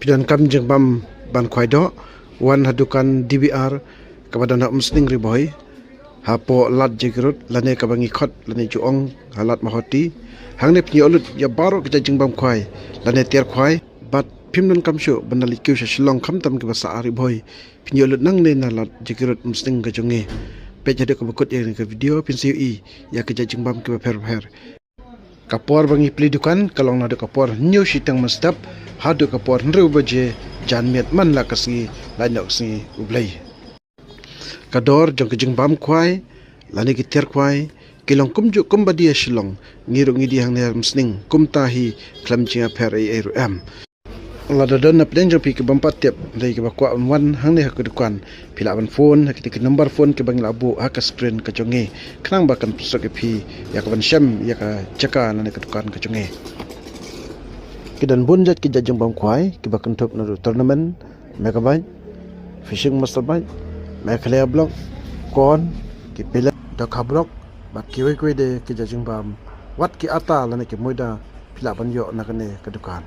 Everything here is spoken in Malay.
Pidan kam Jingbam ban khwai do wan hadukan DBR kabadan ha umsning ri bhoi hapo lat jigrut lane kabangi khot lane juong halat mahoti hangne pni olut ya baro kita Jingbam khwai lane ter khwai bat phimnon kamshu banali kyu shilong khamtam ke basa ari bhoi pni olut nangne na lat jigrut umsning ka jonge pe jadi ko bakut ya ke video pinsiu I ya ke Jingbam ke pher kapor bangi pli dukan kalong na de kapor new shitang mastap hadu kapor nreu baje janmiat man la kasngi lainok singi ublai kador jong ke Jingbam khwai lani ki ter khwai kilong kumju kumbadia shilong ngiru ngidi hang ner msning kumtahi klamchinga pher ai am la don na plan jo pi ke bampat tep dei ke bakwa wan hang ne ka dukan pila ban phone hakiti ke number phone ke bang labu ha ka screen ka jonge khnang bakan pusok ke phi ya ka ban sham ya ka chaka na ka dukan ka jonge kidan bunjat ki Jingbam khwai ki bakan top na tournament megabyte fishing masterbyte mekhale block kon ki pila Dohkha block bak ki we de ki Jingbam wat ki ata la ne ki moida pila ban yo na ka ne ka dukan